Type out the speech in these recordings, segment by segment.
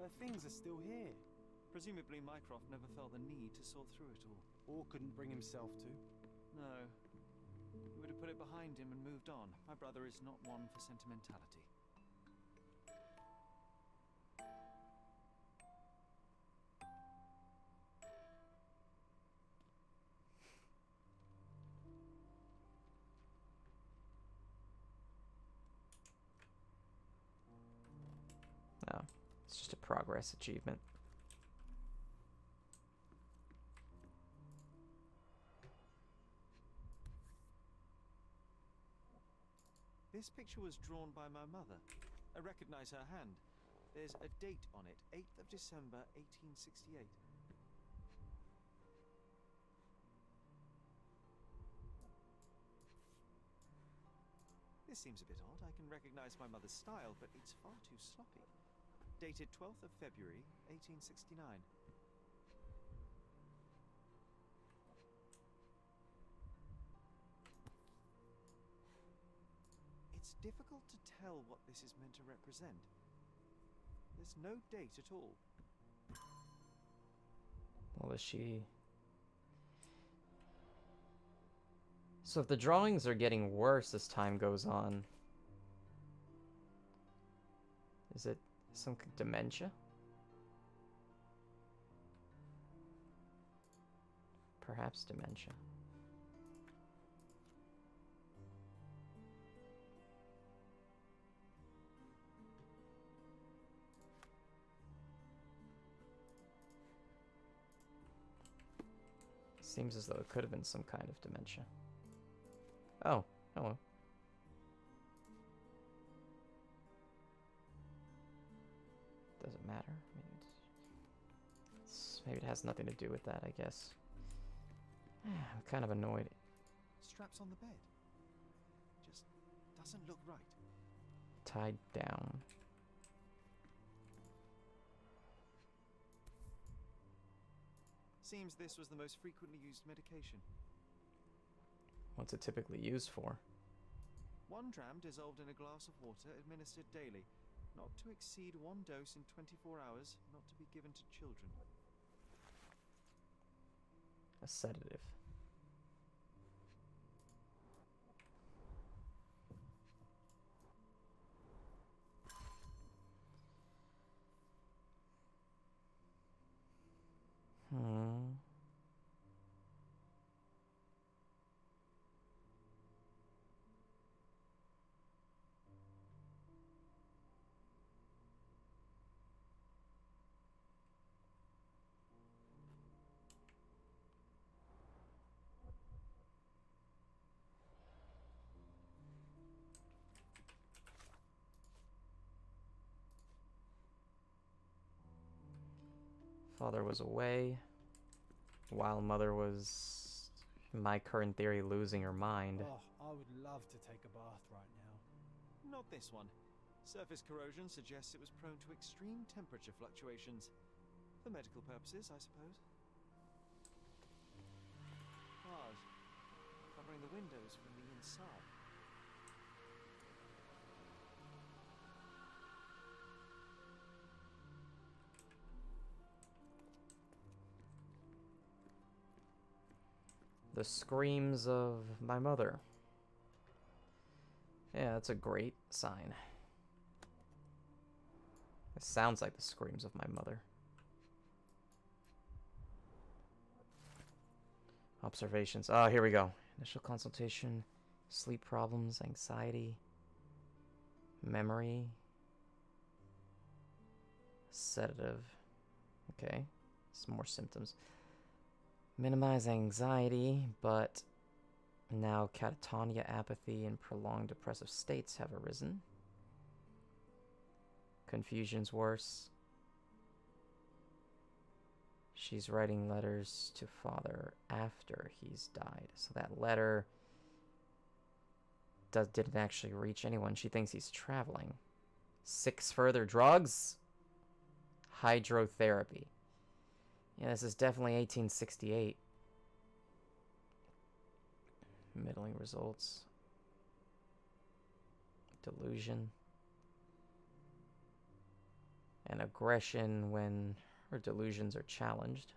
Her things are still here. Presumably Mycroft never felt the need to sort through it all. Or couldn't bring himself to. No. He would have put it behind him and moved on. My brother is not one for sentimentality. No, it's just a progress achievement. This picture was drawn by my mother. I recognize her hand. There's a date on it, 8th of December, 1868. This seems a bit odd. I can recognize my mother's style, but it's far too sloppy. Dated 12th of February, 1869. It's difficult to tell what this is meant to represent. There's no date at all. Well, is she... So if the drawings are getting worse as time goes on, is it some dementia? Perhaps dementia. Seems as though it could have been some kind of dementia. Oh, hello. Doesn't matter. I mean, maybe it has nothing to do with that, I guess. I'm kind of annoyed. Straps on the bed. Just doesn't look right. Tied down. Seems this was the most frequently used medication. What's it typically used for? 1 dram dissolved in a glass of water, administered daily. Not to exceed 1 dose in 24 hours, not to be given to children. A sedative. Hmm. Father was away, while mother was, in my current theory, losing her mind. Oh, I would love to take a bath right now. Not this one. Surface corrosion suggests it was prone to extreme temperature fluctuations. For medical purposes, I suppose. Bars, covering the windows from the inside. The screams of my mother. Yeah, that's a great sign. It sounds like the screams of my mother. Observations. Oh, here we go. Initial consultation, sleep problems, anxiety, memory, sedative. Okay, some more symptoms. Minimize anxiety, but now catatonia, apathy, and prolonged depressive states have arisen. Confusion's worse. She's writing letters to father after he's died. So that letter didn't actually reach anyone. She thinks he's traveling. 6 further drugs? Hydrotherapy. Yeah, this is definitely 1868. Middling results. Delusion. and aggression when her delusions are challenged.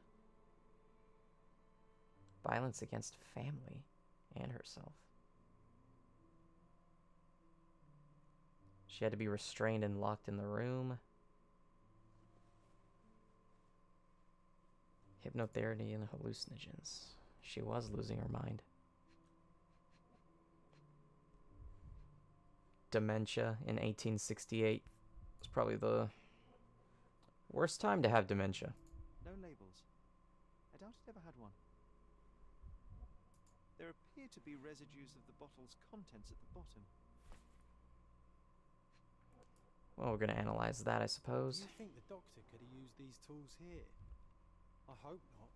Violence against family and herself. She had to be restrained and locked in the room. Hypnotherapy and hallucinogens. She was losing her mind. Dementia in 1868 was probably the worst time to have dementia. No labels. I doubt it ever had one. There appear to be residues of the bottle's contents at the bottom. Well, we're going to analyze that, I suppose. Do you think the doctor could have used these tools here? I hope not.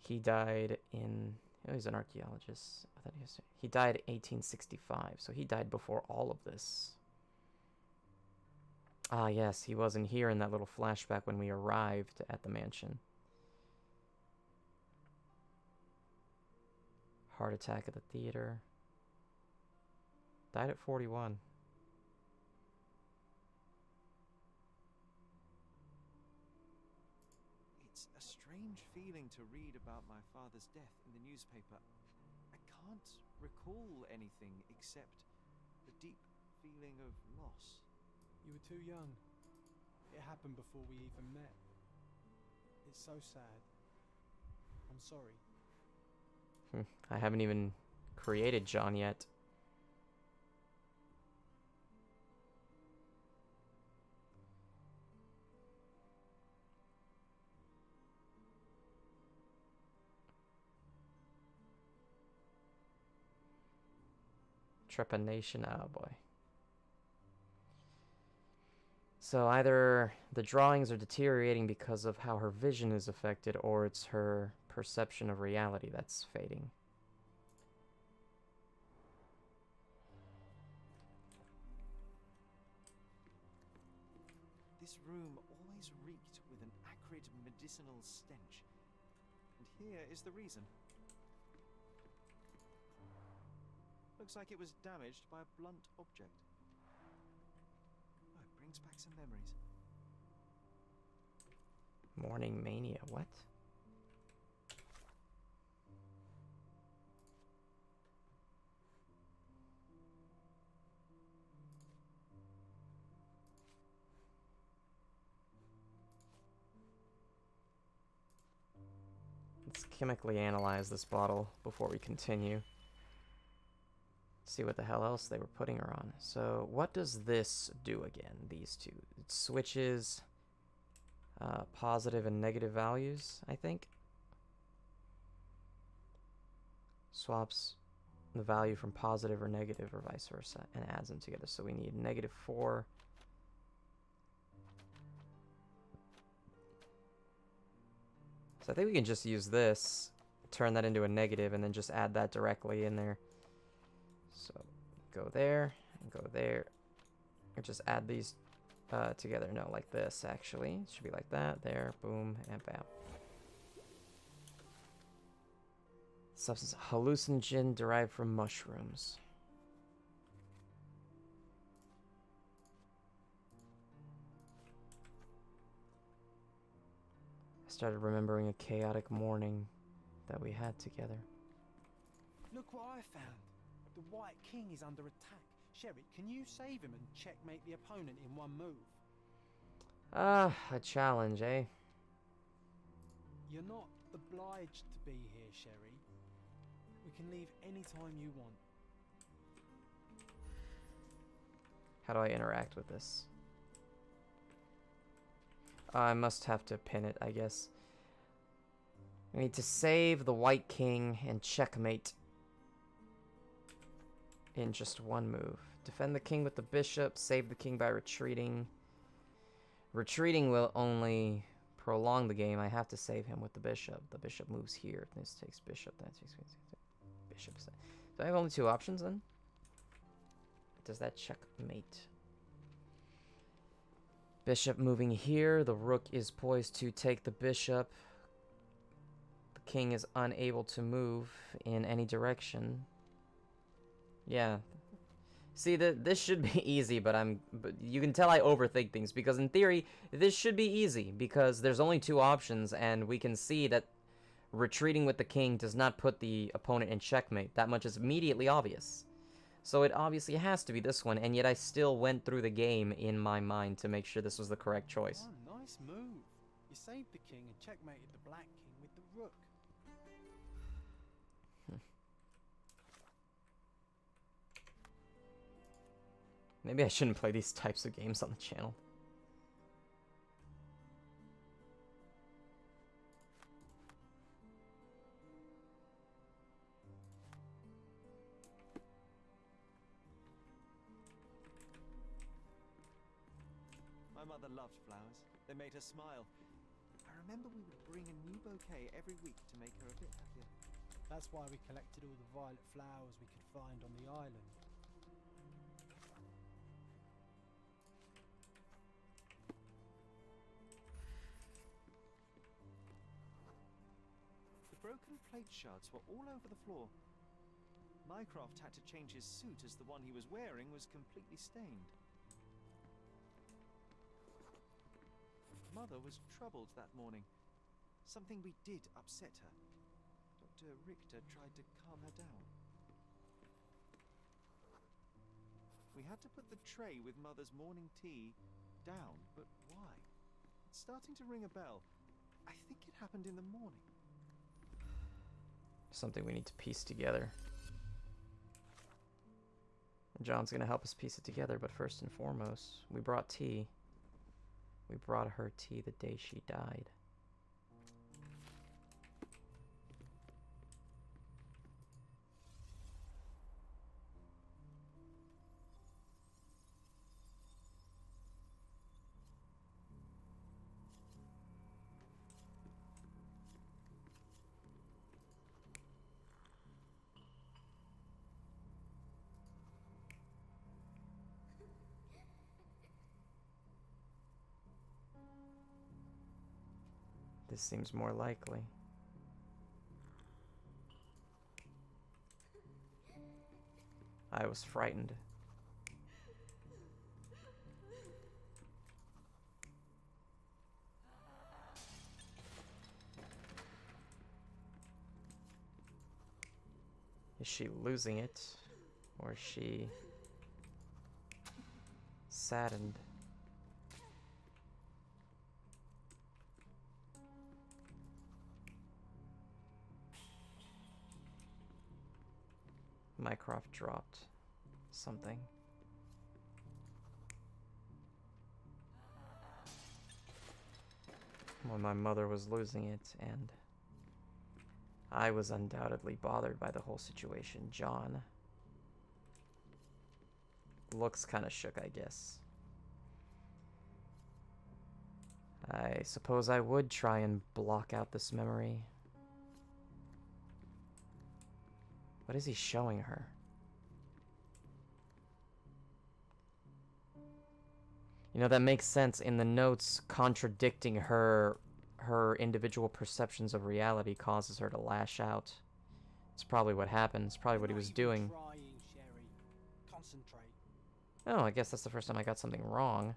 He died in... Oh, he's an archaeologist. I thought he died in 1865, so he died before all of this. Ah, yes, he wasn't here in that little flashback when we arrived at the mansion. Heart attack at the theater. Died at 41. It's a strange feeling to read about my father's death in the newspaper. I can't recall anything except the deep feeling of loss. You were too young. It happened before we even met. It's so sad. I'm sorry. I haven't even created John yet. Trepanation, oh boy. So either the drawings are deteriorating because of how her vision is affected, or it's her perception of reality that's fading. This room always reeked with an acrid medicinal stench. And here is the reason. Looks like it was damaged by a blunt object. Oh, it brings back some memories. Morning mania, what? Let's chemically analyze this bottle before we continue. See what the hell else they were putting her on. So what does this do again, these two? It switches positive and negative values, I think. Swaps the value from positive or negative or vice versa and adds them together. So we need -4. So I think we can just use this, turn that into a negative, and then just add that directly in there. So go there and go there. Or just add these together. No, like this actually. It should be like that. There, boom, and bam. Substance hallucinogen derived from mushrooms. I started remembering a chaotic morning that we had together. Look what I found. The White King is under attack. Sherry, can you save him and checkmate the opponent in one move? A challenge, eh? You're not obliged to be here, Sherry. We can leave any time you want. How do I interact with this? I must have to pin it, I guess. I need to save the White King and checkmate in just one move. Defend the king with the bishop, save the king by retreating. Retreating will only prolong the game. I have to save him with the bishop. The bishop moves here. This takes bishop, that takes bishop. Do I have only 2 options then? Does that checkmate? Bishop moving here. The rook is poised to take the bishop. king is unable to move in any direction. Yeah. See, this should be easy, but you can tell I overthink things, because in theory, this should be easy, because there's only 2 options, and we can see that retreating with the king does not put the opponent in checkmate. That much is immediately obvious. So it obviously has to be this one, and yet I still went through the game in my mind to make sure this was the correct choice. Oh, nice move. You saved the king and checkmated the black king with the rook. Maybe I shouldn't play these types of games on the channel. My mother loved flowers. They made her smile. I remember we would bring a new bouquet every week to make her a bit happier. That's why we collected all the violet flowers we could find on the island. The broken plate shards were all over the floor. Mycroft had to change his suit as the one he was wearing was completely stained. Mother was troubled that morning. Something we did upset her. Dr. Richter tried to calm her down. We had to put the tray with Mother's morning tea down, but why? It's starting to ring a bell. I think it happened in the morning. Something we need to piece together. John's gonna help us piece it together, but first and foremost, we brought tea. We brought her tea the day she died. This seems more likely. I was frightened. Is she losing it? Or is she saddened? Mycroft dropped something. Well, my mother was losing it, and I was undoubtedly bothered by the whole situation. John looks kind of shook, I guess. I suppose I would try and block out this memory. What is he showing her? You know, that makes sense. In the notes, contradicting her individual perceptions of reality causes her to lash out. It's probably what happened. It's probably what he was doing. Trying, Sherry. Concentrate. Oh, I guess that's the first time I got something wrong.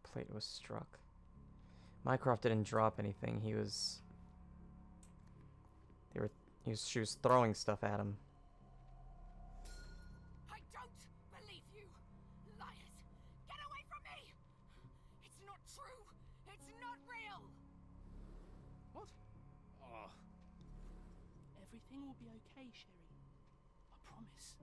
Plate was struck. Mycroft didn't drop anything. She was throwing stuff at him. I don't believe you! Liars! Get away from me! It's not true! It's not real! What? Oh. Everything will be okay, Sherry. I promise.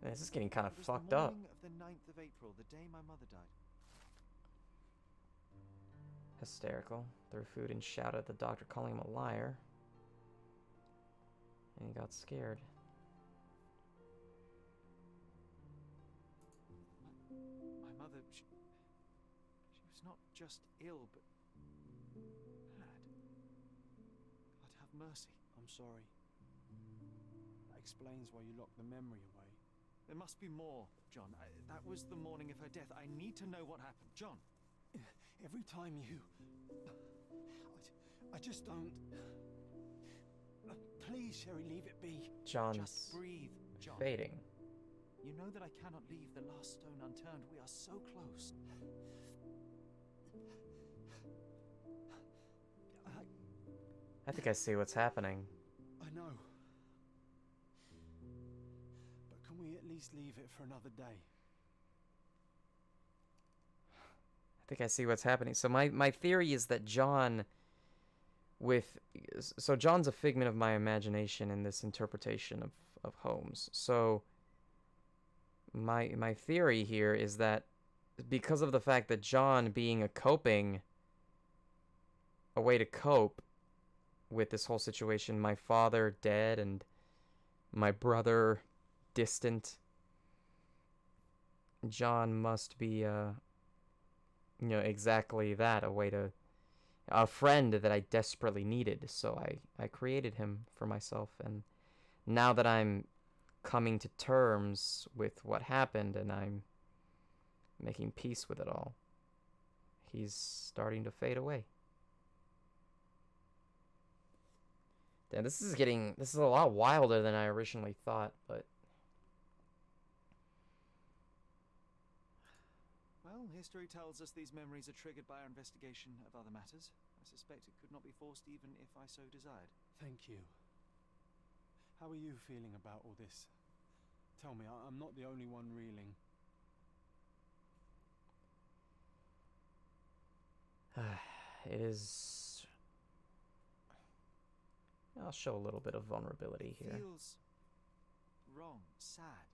This is getting kind of It was fucked the up. morning of the 9th of April, the day my mother died. Hysterical. Threw food and shouted at the doctor, calling him a liar. And he got scared. not just ill, but mad. God have mercy. I'm sorry. That explains why you locked the memory away. There must be more, John. That was the morning of her death. I need to know what happened. John! Every time you... I just don't... Please, Sherry, leave it be. John's Just breathe, John. fading. You know that I cannot leave the last stone unturned. We are so close. I think I see what's happening. I know. But can we at least leave it for another day? I think I see what's happening. So my theory is that John... So John's a figment of my imagination in this interpretation of Holmes. So my theory here is that because of the fact that John being a way to cope with this whole situation, my father dead and my brother distant, John must be exactly that, a friend that I desperately needed. So I created him for myself, and now that I'm coming to terms with what happened and I'm making peace with it all, he's starting to fade away. Damn, this is a lot wilder than I originally thought, but... Well, history tells us these memories are triggered by our investigation of other matters. I suspect it could not be forced even if I so desired. Thank you. How are you feeling about all this? Tell me, I'm not the only one reeling. It is... I'll show a little bit of vulnerability here. Feels wrong, sad.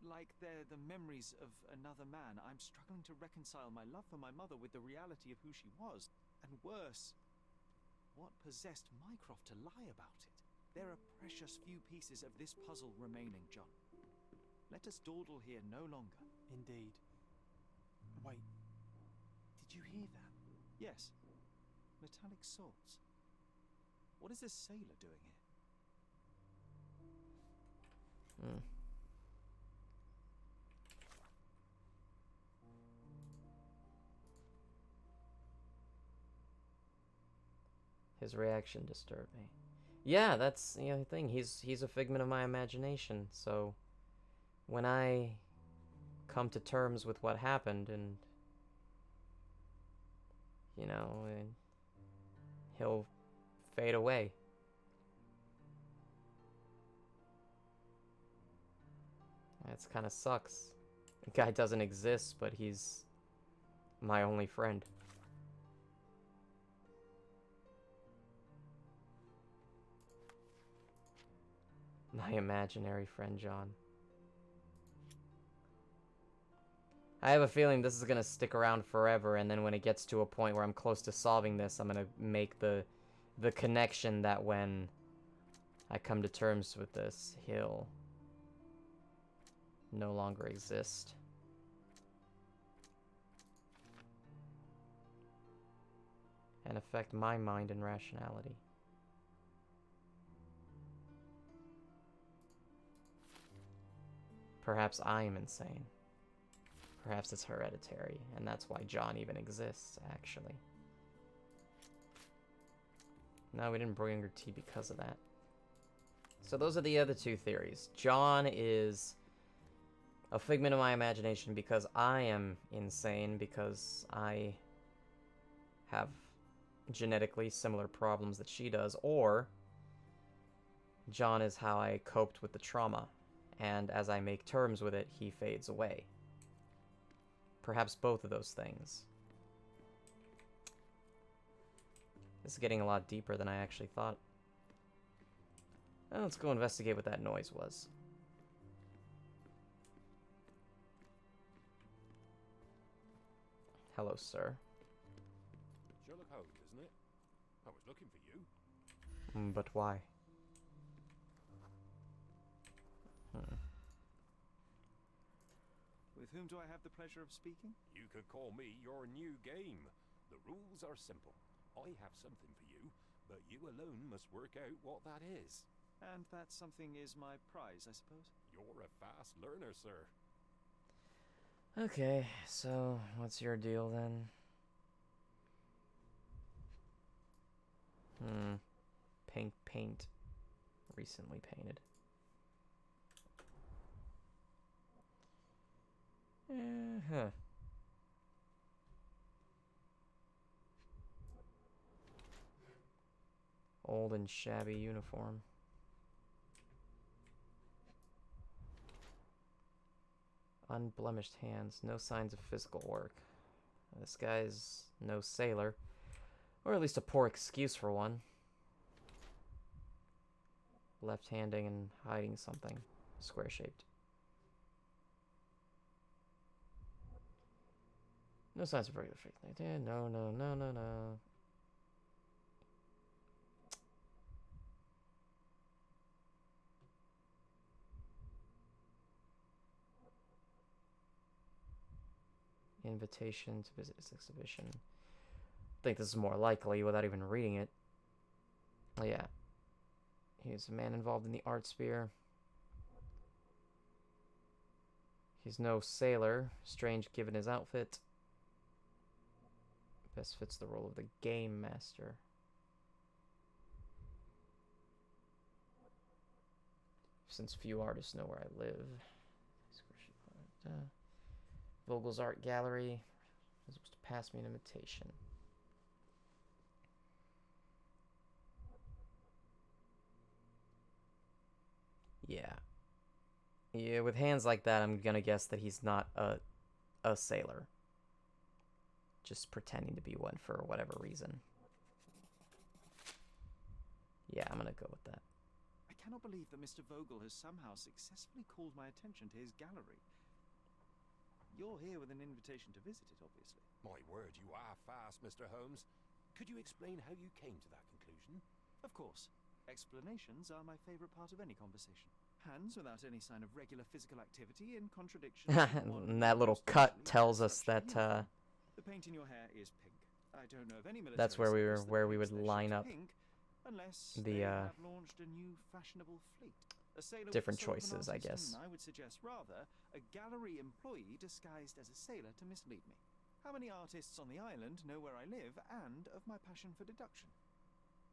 Like they're the memories of another man. I'm struggling to reconcile my love for my mother with the reality of who she was. And worse, what possessed Mycroft to lie about it? There are precious few pieces of this puzzle remaining, John. Let us dawdle here no longer. Indeed. Wait, did you hear that? Yes, metallic swords. What is this sailor doing here? His reaction disturbed me. Yeah, that's the thing. He's a figment of my imagination. So when I come to terms with what happened, and he'll fade away. That kind of sucks. The guy doesn't exist, but he's my only friend. My imaginary friend, John. I have a feeling this is going to stick around forever, and then when it gets to a point where I'm close to solving this, I'm going to make the connection that when I come to terms with this, he'll no longer exist. And affect my mind and rationality. Perhaps I am insane. Perhaps it's hereditary, and that's why John even exists, actually. No, we didn't bring her tea because of that. So those are the other two theories. John is a figment of my imagination because I am insane, because I have genetically similar problems that she does, or John is how I coped with the trauma, and as I make terms with it, he fades away. Perhaps both of those things. This is getting a lot deeper than I actually thought. Well, let's go investigate what that noise was. Hello, sir. Sherlock Holmes, isn't it? I was looking for you. But why? With whom do I have the pleasure of speaking? You could call me your new game. The rules are simple. I have something for you, but you alone must work out what that is. And that something is my prize, I suppose? You're a fast learner, sir. Okay, so what's your deal then? Pink paint. Recently painted. Huh. Old and shabby uniform. Unblemished hands. No signs of physical work. This guy's no sailor. Or at least a poor excuse for one. Left-handing and hiding something. Square-shaped. No signs of regular fake. No. Invitation to visit this exhibition. I think this is more likely without even reading it. Oh, yeah. He's a man involved in the art sphere. He's no sailor. Strange given his outfit. Best fits the role of the game master. Since few artists know where I live. Vogel's art gallery is supposed to pass me an invitation. Yeah, with hands like that, I'm gonna guess that he's not a sailor. Just pretending to be one for whatever reason. Yeah, I'm gonna go with that. I cannot believe that Mr. Vogel has somehow successfully called my attention to his gallery. You're here with an invitation to visit it, obviously. My word, you are fast, Mr. Holmes. Could you explain how you came to that conclusion? Of course. Explanations are my favorite part of any conversation. Hands without any sign of regular physical activity in contradiction. And that little cut tells us that the paint in your hair is pink. I don't know of any military that's where we would paints their line ships up pink, unless the they have launched a new fashionable fleet. A sailor different with the soul of an choices, I artist, guess. and I would suggest rather a gallery employee disguised as a sailor to mislead me. How many artists on the island know where I live and of my passion for deduction?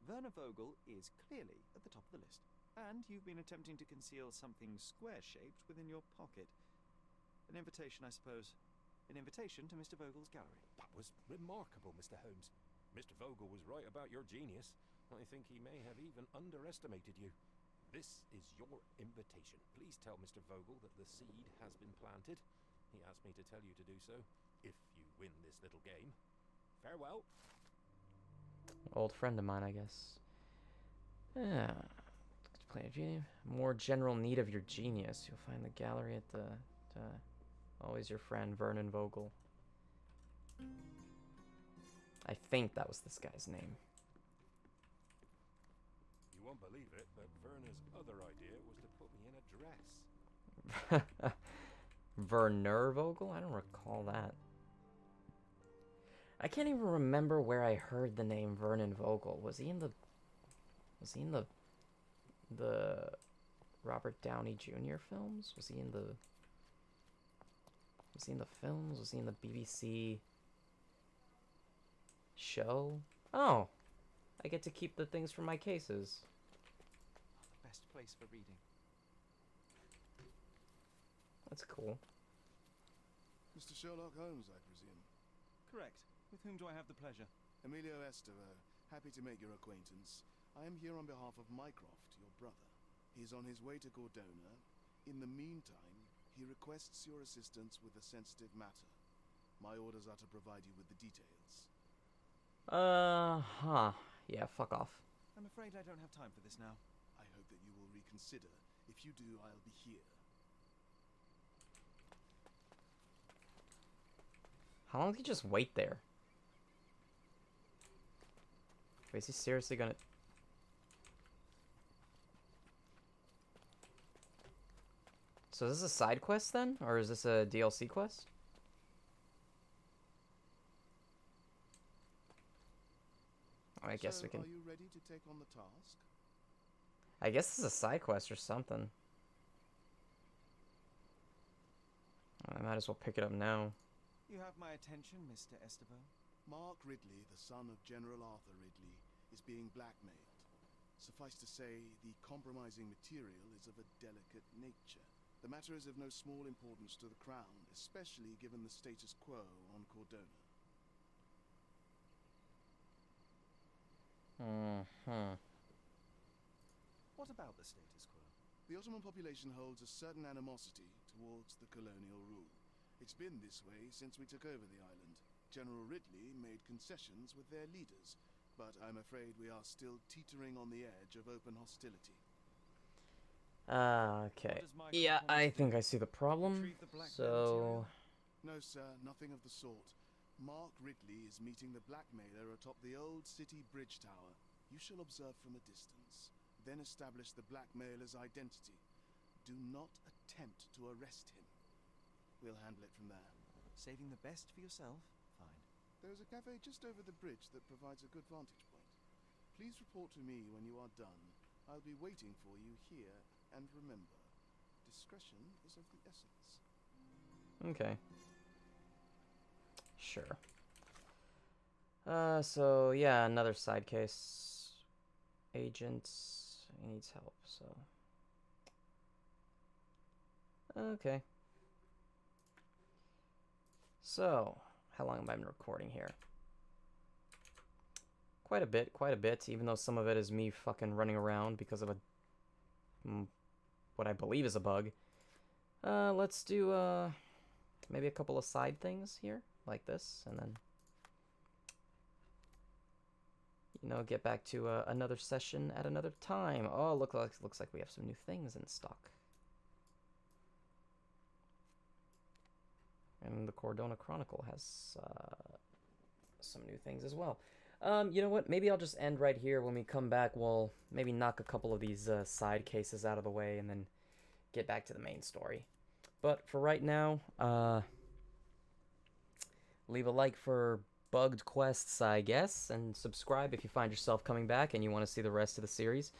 Werner Vogel is clearly at the top of the list. And you've been attempting to conceal something square-shaped within your pocket. An invitation, I suppose. An invitation to Mr. Vogel's gallery. That was remarkable, Mr. Holmes. Mr. Vogel was right about your genius. I think he may have even underestimated you. This is your invitation. Please tell Mr. Vogel that the seed has been planted. He asked me to tell you to do so, if you win this little game. Farewell. Old friend of mine, I guess. Yeah. Play a genius. More general need of your genius. You'll find the gallery at the always your friend Vernon Vogel. I think that was this guy's name. You won't believe it, but Werner's other idea was to put me in a dress. Werner Vogel? I don't recall that. I can't even remember where I heard the name Vernon Vogel. Was he in the Robert Downey Jr. films? Was he in the films? Was he in the BBC show? Oh, I get to keep the things from my cases. The best place for reading. That's cool. Mr. Sherlock Holmes, I presume. Correct. With whom do I have the pleasure? Emilio Estevez, happy to make your acquaintance. I am here on behalf of Mycroft, your brother. He's on his way to Cordona. In the meantime, he requests your assistance with a sensitive matter. My orders are to provide you with the details. Yeah, fuck off. I'm afraid I don't have time for this now. I hope that you will reconsider. If you do, I'll be here. How long did he just wait there? Wait, is he seriously gonna... So is this a side quest then? Or is this a DLC quest? I guess we can... Are you ready to take on the task? I guess this is a side quest or something. I might as well pick it up now. You have my attention, Mr. Esteban. Mark Ridley, the son of General Arthur Ridley, is being blackmailed. Suffice to say, the compromising material is of a delicate nature. The matter is of no small importance to the Crown, especially given the status quo on Cordona. What about the status quo? The Ottoman population holds a certain animosity towards the colonial rule. It's been this way since we took over the island. General Ridley made concessions with their leaders, but I'm afraid we are still teetering on the edge of open hostility. Okay. Yeah, I think I see the problem. So... No, sir, nothing of the sort. Mark Ridley is meeting the blackmailer atop the old city bridge tower. You shall observe from a distance, then establish the blackmailer's identity. Do not attempt to arrest him. We'll handle it from there. Saving the best for yourself? Fine. There's a cafe just over the bridge that provides a good vantage point. Please report to me when you are done. I'll be waiting for you here, and remember, discretion is of the essence. Okay. Sure. So yeah, another side case. Agent, he needs help, so... Okay. So, how long have I been recording here? Quite a bit, even though some of it is me fucking running around because of a... what I believe is a bug. Let's do, maybe a couple of side things here, like this, and then... You know, get back to another session at another time. Oh, looks like we have some new things in stock. And the Cordona Chronicle has some new things as well. You know what? Maybe I'll just end right here. When we come back, we'll maybe knock a couple of these side cases out of the way and then get back to the main story. But for right now, leave a like for bugged quests, I guess, and subscribe if you find yourself coming back and you want to see the rest of the series.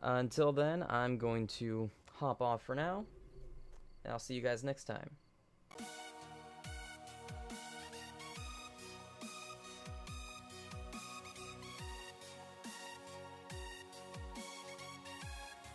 Until then, I'm going to hop off for now, and I'll see you guys next time.